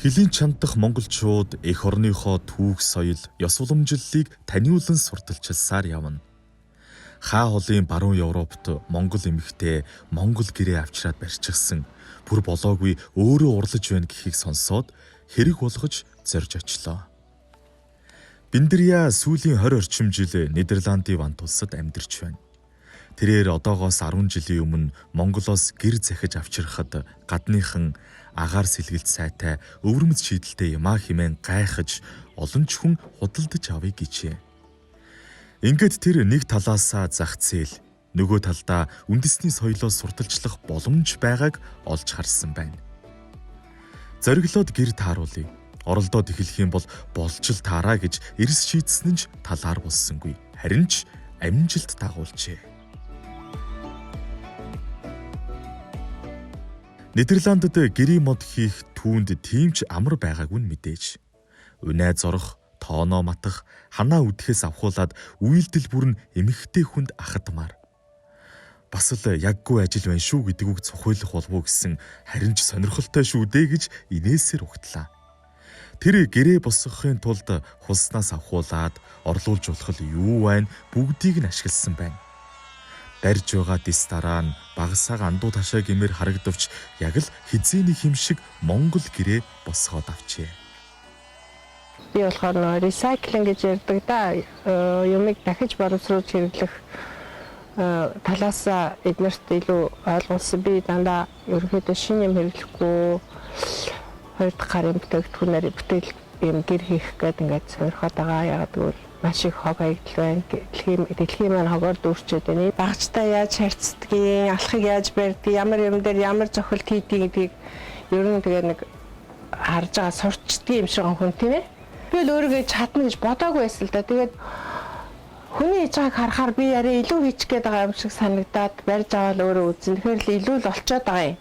Хөлийн чандах монголчууд эх орныхоо түүх соёл, ёс уламжлалыг таниулан сурталчилсаар явна. Хаа холын баруун Европт монгол эмэгтэй монгол гэрээ авчраад барьчихсан бүр болоогүй өөрөө урлаж байна гэхийг сонсоод хэрэг болгож зорж очлоо. Биндеря сүүлийн 20 орчим жил Нидерландын вант улсад амьдарч байна. Тэрээр одоогоос 10 жилийн өмнө Монголоос гэр захиж авчрахад гадныхан агаар сэлгэлт сайтай өвөрмөц шийдэлтэй юмаа химэн гайхаж олон ч хүн худалдаж авъя гэжээ. Ингээд тэр нэг талаасаа зах зээл, нөгөө талдаа үндэсний соёлоос сурталчлах боломж байгааг олж харсан байна. Зориглоод гэр тааруулъя. Оролдоод эхлэх юм бол болж л таараа гэж эрс шийдсэн нь талаар болсонгүй. Харин ч амжилт дагуулжээ. Нидерландд гэрийн мод хийх түүнд тиймч амар байгаагүй нь мэдээж. Унай зорох, тооноо матах, ханаа үдэхээс авахуулаад үйлдэл бүр нь эмэгтэй хүнд ахадмаар. Бас л яггүй ажил байна шүү гэдэг үг цохиулах болов уу гэсэн харин ч сонирхолтой шүү дээ гэж инээсээр угтлаа. Тэр гэрээ босгохын тулд хулснаас авахуулаад орлуулж болох юу байна бүгдийг нь ашигласан байна. Барьж байгаа дис дараа нь багасаага андуу ташаа гэмээр харагдавч яг л хизээний хэм шиг монгол гэрээ босгоод авчээ. Би болохоор нөө recycling гэж ярьдаг да. Юмыг дахиж боловсруулж хэрэглэх талаас эднэрт илүү ойлгуулсан. Би дандаа ерөнхийдөө шинэ юм хэрэглэхгүй хоёр дахь гарын бүтээгдэхүүнээр бүтээл юм гэр хийх гэдэг ингээд сонирхоод байгаа. Ягаад гэвэл маш их хог хаягдл байна. Дэлхийн маань хогоор дүүрчээд байна. Багцтай яаж харьцдгийг, алхахыг яаж барьдгийг, ямар юм дээр ямар зохилт хийдгийг гэдгийг ер нь тэгээ нэг харж байгаа сурчдгийг юм шиг хүн тийм ээ. Би л өөрийгөө чадна гэж бодоагүй байсан л да. Тэгээд хүний хийж байгааг харахаар би арай илүү хийчих гээд байгаа юм шиг санагдаад барьж аваад өөрөө үзэн. Тэгэхээр л илүү л олцоод байгаа юм.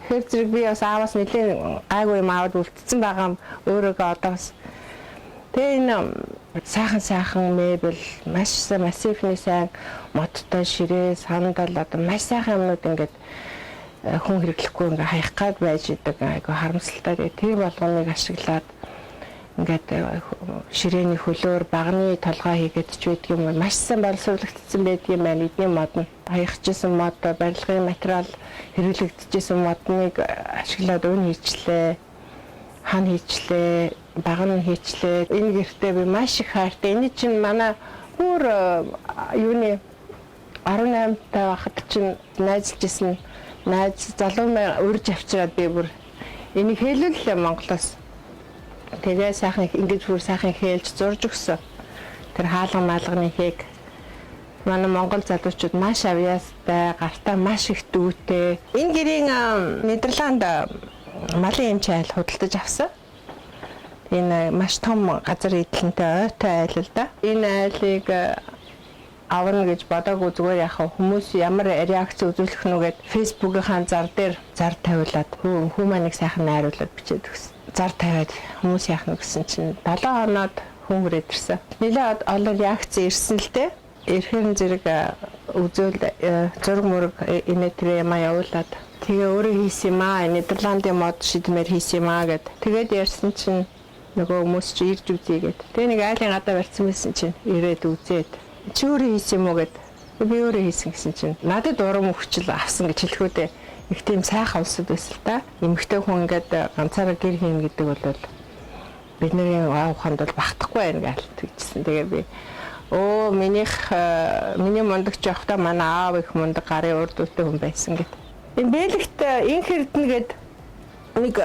Тэгэхээр зэрэг би бас ааваас нэлээд гайгүй юм аваад үлдсэн байгаа юм өөрийгөө одоо бас. Тэгээ энэ сайхан мебель маш массивны сайн модтой ширээ сандал одоо маш сайхан юмнууд ингээд хүн хэрэглэхгүй ингээ хаях гад байж идэг айгу харамсалтай. Тийм болгоныг ашиглаад ингээд ширээний хөлөөр багны толгой хийгээд ч байдаг юм маш сайн боловсруулагдсан байдаг юм байна. Эдний мод нь хаягчсан мод, барилгын материал хэрэглэгдэжсэн модныг ашиглаад өн хийчлээ, хан хийчлээ, багн хийчлээ. Энэ гэртээ би маш их хайртай. Энэ чинь манай бүр юуны 18 таа байхад чинь найзлжсэн найз залуу маань урьж авчираад би бүр энийг хэлүүллээ Монголоос. Тэгээ сайхан ингэж бүр сайхан хээлж зурж өгсөн. Тэр хаалга маалганы хийг манай монгол залуучууд маш авьяастай, гартаа маш их дүүтэй. Энэ гэрийн Нидерланд малын эмч айл худалдаж авсан. Энэ маш том газар эдлэнтэй ойтой айл л да. Энэ айлыг авна гэж бодоогүй зүгээр яхаа хүмүүс ямар реакц үзүүлэх нүгээд фэйсбүүкийн зар дээр зар тавиулаад хүмүүс сайхан найруулад бичээд өгсөн. Зар тавиад хүмүүс яах нь гэсэн чинь 7 хоноод хүн хүрээд ирсэн. Нилээ олон реакц ирсэн л дээ. Эрхэн зэрэг үзүүл зураг мөрөг инээтрээ юм явуулаад тэгээ өөрөө хийсэн юм аа. Нидерландын мод шидмээр хийсэн юм аа гэд. Тэгээд ярьсан чинь нөгөө хүмүүс чи ирж үзье гэд. Тэгээ нэг айлын гадаа барьсан байсан чинь ирээд үзээд чи өөрөө хийсэн юм уу гэд. Би өөрөө хийсэн гэсэн чинь надад урам өгчл авсан гэж хэлэхүү дээ. Их тийм сайхан улсад байсан л та. Эмэгтэй хүн ингээд ганцаараа гэр хийн гэдэг бол бидний аавханд бол багтахгүй байна гэж тэгжсэн. Тэгээ би миний мундагч явахдаа манай аав их мундаг гарын урд үтэй хүн байсан гэд. Энэ бэлэгт инх эрдэнэ гэд нэг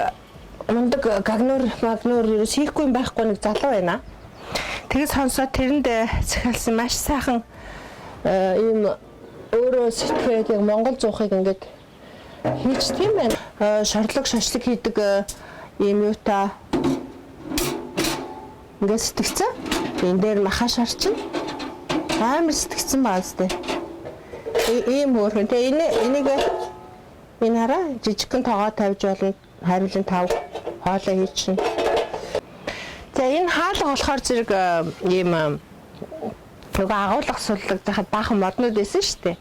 мундаг магнуур ерөөс хийхгүй байхгүй нэг залуу байна. Тэгээд сонсоод тэрэнд захиалсан маш сайхан ийм өөрөө сэтгэхэд яг монгол зуухыг ингээд хийж тийм байна. Шорлог шашлаг хийдэг ийм юутай ингээд сэтгцэн. Энэ дээр маха шарчин. Амар сэтгцэн баазтай. Ийм хөөрхөн. Тэгээ энийг энэ хараа жижигхэн тоогоо тавьж болно. Хариулын 5 хоолой хийчихнэ. За энэ хаалга болохоор зэрэг ийм нөгөө агуулга суллагдахад баахан моднууд байсан шүү дээ.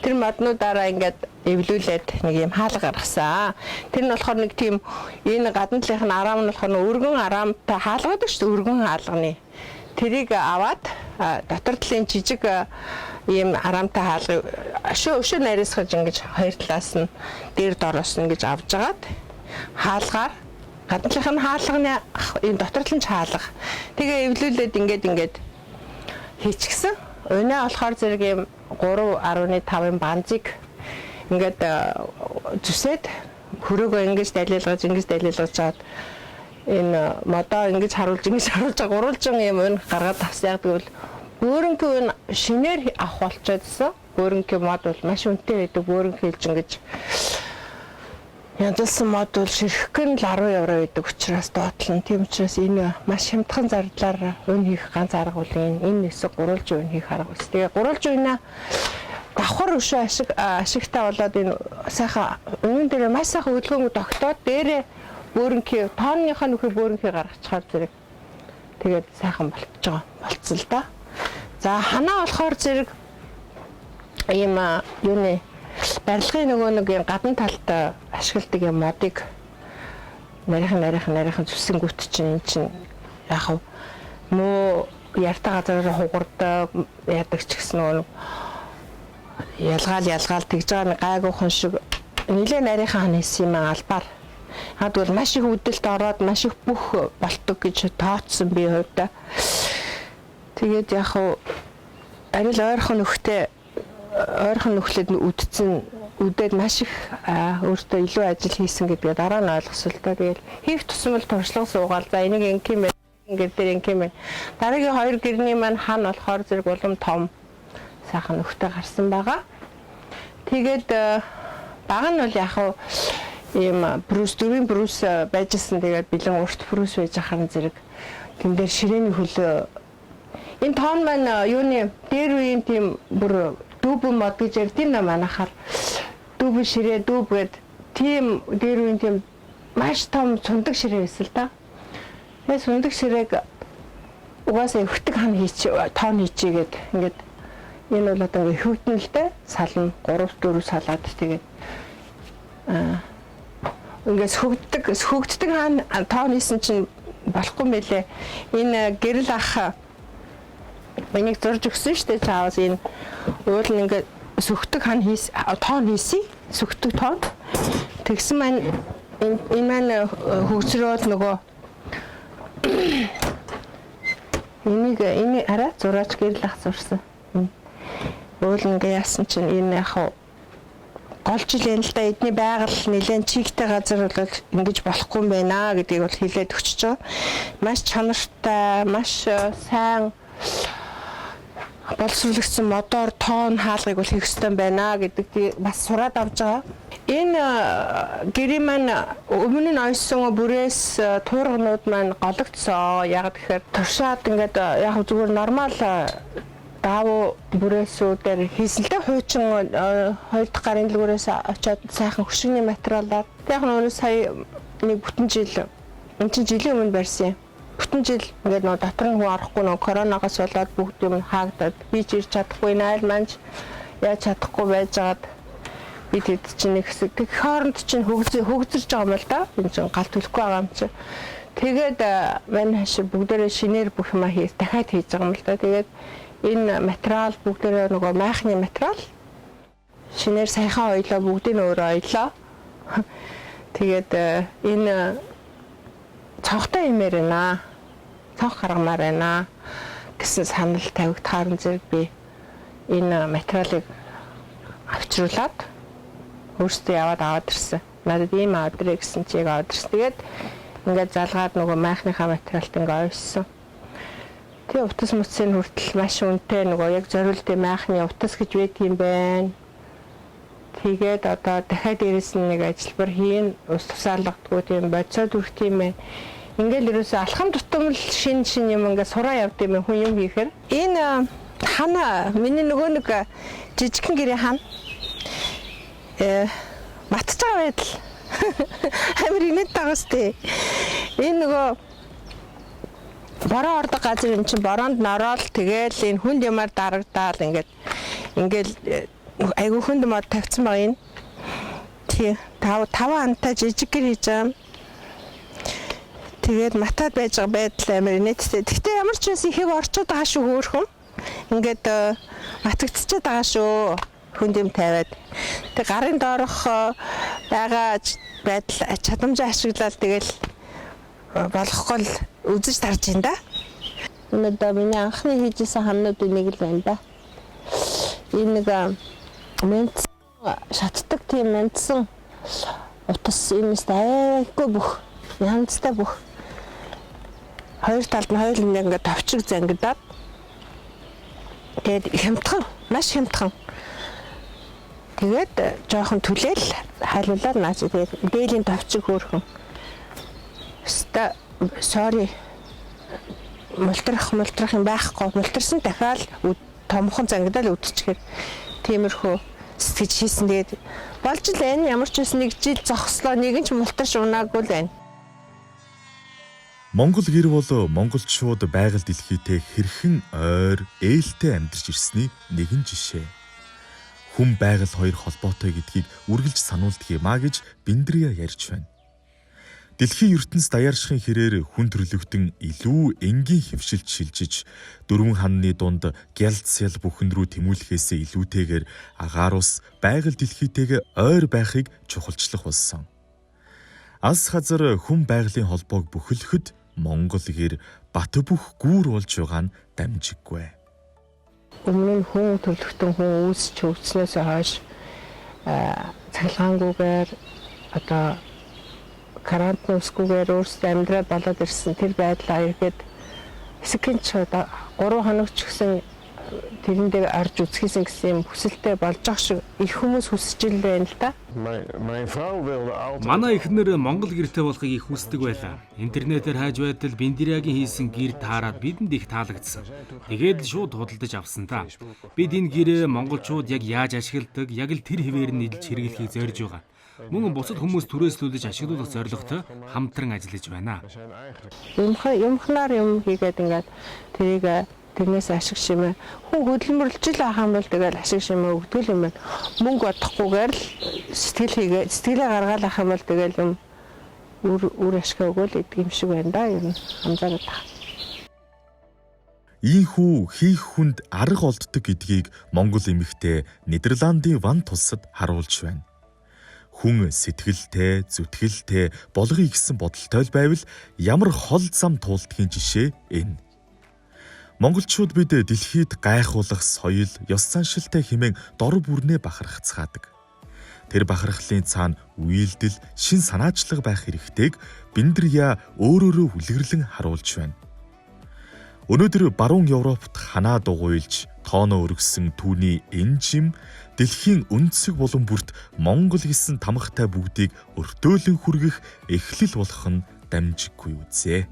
Тэр моднуудаараа ингээд эвлүүлээд нэг юм хаалга гаргасан. Тэр нь болохоор нэг тийм энэ гадна талынх нь араам нь болохоор өргөн араамтай хаалгадаг шүү дээ. Өргөн хаалганы. Тэрийг аваад дотор талын жижиг ийм араамтай хаалгыг өшөө нарийсгаж ингэж хоёр талаас нь дээр дороос нь ингэж авж агаад хаалгаар гадна талынх нь хаалганы энэ дотор талын хаалга. Тэгээ эвлүүлээд ингээд хийчихсэн. Өнөө болохоор зэрэг юм 3.5-ын банзыг ингээд зүсээд хөрөөгөө ингэж далилгаж чаад энэ модоо ингэж харуулж гурвалжин юм өн гаргаад авсан яг тэгвэл бөөрөнхөө өн шинээр авах болчихсон. Бөөрөнхөө мод бол маш үнэтэй байдаг. Бөөрөнхөө хэлж ингэж янзлсан мод бол ширхгэн л 10 евро байдаг учраас доотлон. Тийм учраас энэ маш хямдхан зардлаар өн хийх ганц арга бол энэ нэсэг гурвалжин өн хийх арга биш. Тэгээ гурвалжин өнөө давхар өшөө ашигтай болоод энэ сайхан өнөн дээр маш сайхан хөдөлгөөнгөө тогтоод дээрээ бөөрөнхий тооныхоо нөхөр бөөрөнхий гаргачихаар зэрэг тэгээд сайхан болцсон л да. За ханаа болохоор зэрэг ийм юуны барилгын нөгөө нэг гадна талд ашигладаг юм модыг нарийнхан зүсэнгүүт чинь яг муу яртаа газараар хугардаг яадаг ч гэсэн нөгөө ялгаал тэгж байгаа гайгүйхан шиг нэлээд нарийнхан хийсэн юм албаар хаад бол маш их үдэлт ороод маш их бүх болтог гэж тооцсон би хувьдаа. Тэгээд яг арил ойрхон нөхлөд үдцэн үдээд маш их өөртөө илүү ажил хийсэн гэдгээ дараа нь ойлгосон л та. Тэгээд хийх тусмал туршлага суугаал. За энийг ингэм байх, ингээд дээр ингэм байх. Дараагийн хоёр гэрний маань хан болохоор зэрэг улам том сайхан нөхтэй гарсан байгаа. Тэгээд баг нь бол яг ийм дөрвийн брус байжсэн. Тэгээд бэлэн урт брус байж ахаар зэрэг тэн дээр ширээний хөлөө энэ тоон маань юуны дээр үеийн тийм бүр дүүбэн мод гэж ярьдیں۔ На манайхаар дүүбэн ширээ дүүб гэд тийм дээр үеийн тийм маш том цундаг ширээ байсан л да. Тэгээ цундаг ширээг угаасаа өвтөг хан тоон хийчигээд ингээд энэ бол одоо хөвтнөлтэй сална 3-4 салаад тэгээд ингээс хөгддөг хаан тоон хийсэн чинь болохгүй мэлээ. Энэ гэрэл ах энийг зурж өгсөн шүү дээ. Чаавас энэ уул нь ингээд сүхдэг хан тоон хийсэн. Сүхдэг тоон. Тэгсэн маань энэ маань хөгжрөөл нөгөө энийг арай зураач гэрэл ах зурсан. Уул ингээ яасан чинь энэ яг голжил юм л да эдний байгаль нэлээд чигтэй газар бол ингэж болохгүй юм байна гэдгийг бол хэлээд өгч байгаа. Маш чанартай, маш сайн боловсруулагдсан модоор тоон хаалгыг бол хийх ёстой байна гэдэгт бас сураад авч байгаа. Энэ гэрийн маань өмнө нь ойсон бүрээс туурганууд маань гологдсон. Яг тэгэхээр туршаад ингээд яг зүгээр нормал даав бүрээсүүдээр хийсэн л дээ. Хуучин 2 дахь гарын дэлгүүрээс очиод сайхан хөшигний материалаар. Яг нь сая нэг бүтэн жил энэ чинь жилийн өмнө барьсан юм. Бүтэн жил ингээд нөө дотор нь хүн орохгүй нөө коронавигоос болоод бүгд юм хаагдаад би ч ирж чадахгүй найл манж яаж чадахгүй байжгаад бид хэд чинь нэг хэсэг тэг хооронд чинь хөгжирж байгаа юм л да. Энэ чинь гал төлөхгүй байгаа юм чи. Тэгээд мань хашир бүгдээрээ шинээр бүх юма дахиад хийж байгаа юм л да. Тэгээд энэ материал бүгдээрээ нөгөө майхны материал шинээр саяхан ойлоо бүгдийг нь өөрөө ойлоо. Тэгээд энэ цонхтой юмэр байна. Цонх гаргамаар байна гэсэн санал тавигдахаар зэрэг би энэ материалыг авчруулад өөртөө аваад ирсэн. Надад ийм аваад ирээ гэсэн чиг аваад ирсэн. Тэгээд ингээд залгаад нөгөө майхныхаа материалт ингээд ойсон. Тэгээ утас мөцийн хүртэл маш үнэтэй нөгөө яг зориултын майхны утас гэж байдаг юм байна. Тэгээд одоо дахиад дээрэс нь нэг ажилбар хийн ус тусаалгадгүй тийм бодисод үрх тийм байна. Ингээл ерөөсөө алхам тутам л шин юм ингээд сураа явд юм хүн юм хийхээр. Энэ хана миний нөгөө нэг жижигхэн гэрээ хан матж байгаа байдал. Амир инээд байгаас тээ. Энэ нөгөө бороо ордог газар эн чинь бороонд нороод тэгэл энэ хүнд юмар дарагдаал ингээл айгүй хүнд мод тавьсан баг энэ. Тий 5 антай жижиг гэр хийж байгаа. Тэгээд матад байж байгаа байдал амар инээдтэй. Гэхдээ ямар ч юм ихийг орчод байгаа шүү хөөхөн. Ингээд матагдчихад байгаа шүү. Хүнд юм тавиад. Тэг гарын доорох байгаа байдал чадамжаа ашиглаад тэгэл болохгүй л үзэж тарж байна да. Өнөөдөр миний анхны хийжсэн хамнуудын нэг л байна да. Энэ нэг мэнц шатдаг тийм мэнцсэн утас юмс айгүй бүх янзтай бүх хоёр талд нь хоёр л ингээд товчиг зангидаад тэгээд хямдхан маш хямдхан тэгээд жоохон түлээл хайлуулаад наач тэгээд дээлийн товчиг хөөрхөн өста sorry мултрах юм байхгүй мултарсан дахиад томхон зангидаад үдчихээр тиймэрхүү сэтгэж хийсэн. Тэгээд болж л энэ ямар ч үс нэг жил зогслоо нэгэн ч мултарч унаагүй л байна. Монгол гэр бол монголчууд байгаль дэлхийтэй хэрхэн ойр ээлтэй амьдарч ирсний нэгэн жишээ. Хүн байгаль хоёр холбоотой гэдгийг үргэлж сануулдаг юм а гэж Биндрия ярьж байна. Дэлхийн ертөнц даяаршихын хэрээр хүн төрлөختөн илүү энгийн хөвшилт шилжиж дөрвөн ханны дунд гялцсэл бүхэн рүү тэмүүлэхээсээ илүүтэйгээр агаар ус байгаль дэлхийтэйгээ ойр байхыг чухалчлах болсон. Алс хазар хүн байгалийн холбоог бүхэлхэд Монгол гэр бат бөх гүүр болж байгаа нь дамжиггүй. Өмнө нь хүн төрлөختөн хүн үүсч хөгжснөөс хойш цахилгаангүйгээр одоо карантин усгүйгээр өөрсдөө амьдраад болоод ирсэн тэр байдлаа ихэд хэсэгэн ч 3 хоног ч гэсэн тэрэндээ орж үзхийсэн гэсэн юм хүсэлтэй болж байгаа шиг их хүмүүс хүсэж ил байна л да. Манай эхнэр Монгол гэртэй болохыг их хүсдэг байлаа. Интернетээр хайж байтал Биндриагийн хийсэн гэр таарад бидэнд их таалагдсан. Тэгээд л шууд худалдаж авсан та. Бид энэ гэрээ монголчууд яг яаж ашигладаг, яг л тэр хэвээр нь нийлж хэрэглэхийг зорж байгаа. Мөн бусад хүмүүс түрээслүүлж ашиглуулах зорилготой хамтран ажиллаж байна. Юмхнаар юм хийгээд ингээд тэрнээс ашиг шимээ хүн хөдөлмөрлж л ахаа бол тэгэл ашиг шимээ өгдөг юм байна. Мөнгө бодохгүйгээр л сэтгэлээ гаргаал ах юм бол тэгэл юм үр ашиг өгөөл гэдэг юм шиг байна да юм хамзаараад таа. Ийхүү хийх хүнд арга олддог гэдгийг Монгол эмэгтэй Нидерландын Ван тулсад харуулж байна. Хүн сэтгэлтэй, зүтгэлтэй болгоё гэсэн бодолтой л байвал ямар хол зам туулдгийн жишээ энэ. Монголчууд бид дэлхийд гайхуулах соёл, ёс заншилтай хэмээн дор бүрнээ бахархацгаадаг. Тэр бахархлын цаана үйлдэл, шин санаачлага байх хэрэгтэйг Биндрия өөрөөрөө хүлэрлэн харуулж байна. Өнөөдөр баруун Европт ханаа дугуйлж, тооноо өргөсөн түүний энжим дэлхийн өнцөг булан бүрт Монгол гэсэн тамхтай бүгдийг өртөөлөн хүргэх эхлэл болох нь дамжиггүй үзье.